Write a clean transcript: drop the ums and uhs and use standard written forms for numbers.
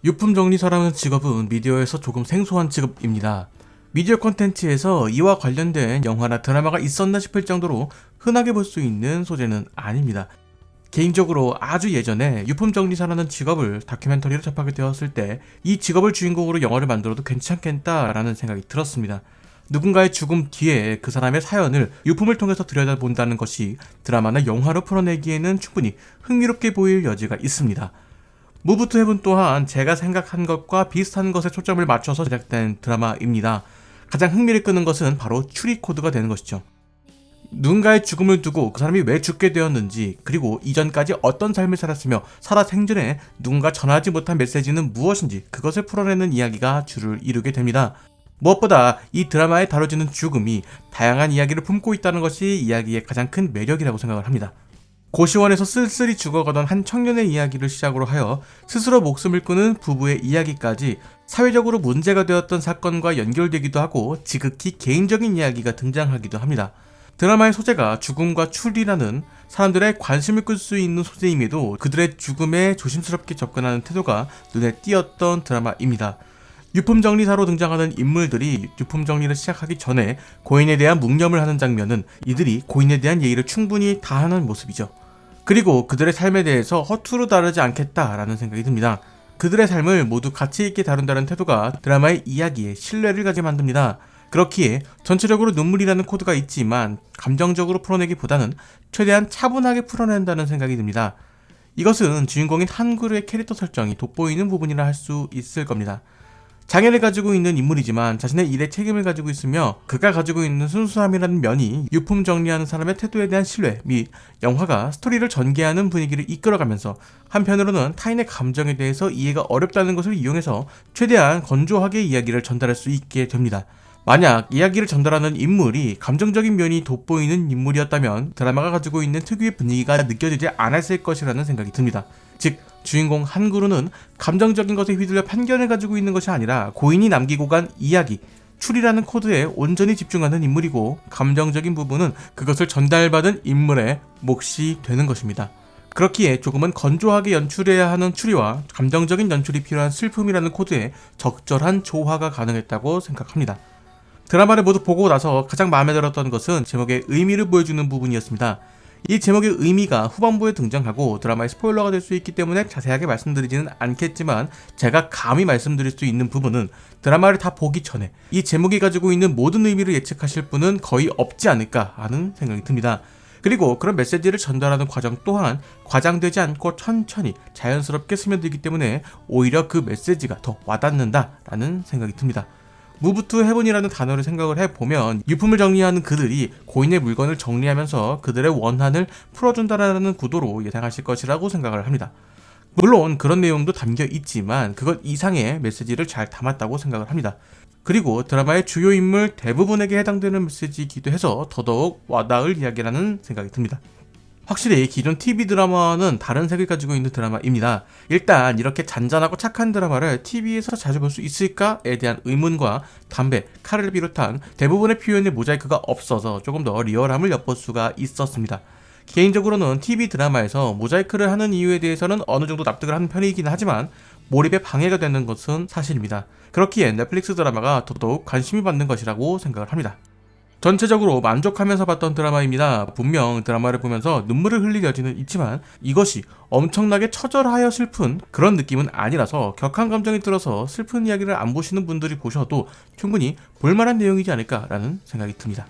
유품정리사라는 직업은 미디어에서 조금 생소한 직업입니다. 미디어 콘텐츠에서 이와 관련된 영화나 드라마가 있었나 싶을 정도로 흔하게 볼 수 있는 소재는 아닙니다. 개인적으로 아주 예전에 유품정리사라는 직업을 다큐멘터리로 접하게 되었을 때 이 직업을 주인공으로 영화를 만들어도 괜찮겠다라는 생각이 들었습니다. 누군가의 죽음 뒤에 그 사람의 사연을 유품을 통해서 들여다본다는 것이 드라마나 영화로 풀어내기에는 충분히 흥미롭게 보일 여지가 있습니다. 무브 투 헤븐 또한 제가 생각한 것과 비슷한 것에 초점을 맞춰서 제작된 드라마입니다. 가장 흥미를 끄는 것은 바로 추리 코드가 되는 것이죠. 누군가의 죽음을 두고 그 사람이 왜 죽게 되었는지, 그리고 이전까지 어떤 삶을 살았으며 살아 생전에 누군가 전하지 못한 메시지는 무엇인지 그것을 풀어내는 이야기가 주를 이루게 됩니다. 무엇보다 이 드라마에 다뤄지는 죽음이 다양한 이야기를 품고 있다는 것이 이야기의 가장 큰 매력이라고 생각을 합니다. 고시원에서 쓸쓸히 죽어가던 한 청년의 이야기를 시작으로 하여 스스로 목숨을 끊은 부부의 이야기까지 사회적으로 문제가 되었던 사건과 연결되기도 하고 지극히 개인적인 이야기가 등장하기도 합니다. 드라마의 소재가 죽음과 추리라는 사람들의 관심을 끌 수 있는 소재임에도 그들의 죽음에 조심스럽게 접근하는 태도가 눈에 띄었던 드라마입니다. 유품정리사로 등장하는 인물들이 유품정리를 시작하기 전에 고인에 대한 묵념을 하는 장면은 이들이 고인에 대한 예의를 충분히 다하는 모습이죠. 그리고 그들의 삶에 대해서 허투루 다루지 않겠다라는 생각이 듭니다. 그들의 삶을 모두 가치 있게 다룬다는 태도가 드라마의 이야기에 신뢰를 가게 만듭니다. 그렇기에 전체적으로 눈물이라는 코드가 있지만 감정적으로 풀어내기보다는 최대한 차분하게 풀어낸다는 생각이 듭니다. 이것은 주인공인 한그루의 캐릭터 설정이 돋보이는 부분이라 할 수 있을 겁니다. 장애를 가지고 있는 인물이지만 자신의 일에 책임을 가지고 있으며 그가 가지고 있는 순수함이라는 면이 유품 정리하는 사람의 태도에 대한 신뢰 및 영화가 스토리를 전개하는 분위기를 이끌어가면서 한편으로는 타인의 감정에 대해서 이해가 어렵다는 것을 이용해서 최대한 건조하게 이야기를 전달할 수 있게 됩니다. 만약 이야기를 전달하는 인물이 감정적인 면이 돋보이는 인물이었다면 드라마가 가지고 있는 특유의 분위기가 느껴지지 않았을 것이라는 생각이 듭니다. 즉, 주인공 한그루는 감정적인 것에 휘둘려 편견을 가지고 있는 것이 아니라 고인이 남기고 간 이야기, 추리라는 코드에 온전히 집중하는 인물이고 감정적인 부분은 그것을 전달받은 인물의 몫이 되는 것입니다. 그렇기에 조금은 건조하게 연출해야 하는 추리와 감정적인 연출이 필요한 슬픔이라는 코드에 적절한 조화가 가능했다고 생각합니다. 드라마를 모두 보고 나서 가장 마음에 들었던 것은 제목의 의미를 보여주는 부분이었습니다. 이 제목의 의미가 후반부에 등장하고 드라마의 스포일러가 될 수 있기 때문에 자세하게 말씀드리지는 않겠지만 제가 감히 말씀드릴 수 있는 부분은 드라마를 다 보기 전에 이 제목이 가지고 있는 모든 의미를 예측하실 분은 거의 없지 않을까 하는 생각이 듭니다. 그리고 그런 메시지를 전달하는 과정 또한 과장되지 않고 천천히 자연스럽게 스며들기 때문에 오히려 그 메시지가 더 와닿는다라는 생각이 듭니다. 무브 투 헤븐이라는 단어를 생각을 해보면 유품을 정리하는 그들이 고인의 물건을 정리하면서 그들의 원한을 풀어준다라는 구도로 예상하실 것이라고 생각을 합니다. 물론 그런 내용도 담겨 있지만 그것 이상의 메시지를 잘 담았다고 생각을 합니다. 그리고 드라마의 주요 인물 대부분에게 해당되는 메시지이기도 해서 더더욱 와닿을 이야기라는 생각이 듭니다. 확실히 기존 TV 드라마와는 다른 색을 가지고 있는 드라마입니다. 일단 이렇게 잔잔하고 착한 드라마를 TV에서 자주 볼 수 있을까에 대한 의문과 담배, 칼을 비롯한 대부분의 표현의 모자이크가 없어서 조금 더 리얼함을 엿볼 수가 있었습니다. 개인적으로는 TV 드라마에서 모자이크를 하는 이유에 대해서는 어느 정도 납득을 하는 편이긴 하지만 몰입에 방해가 되는 것은 사실입니다. 그렇기에 넷플릭스 드라마가 더더욱 관심이 받는 것이라고 생각을 합니다. 전체적으로 만족하면서 봤던 드라마입니다. 분명 드라마를 보면서 눈물을 흘릴 여지는 있지만 이것이 엄청나게 처절하여 슬픈 그런 느낌은 아니라서 격한 감정이 들어서 슬픈 이야기를 안 보시는 분들이 보셔도 충분히 볼만한 내용이지 않을까라는 생각이 듭니다.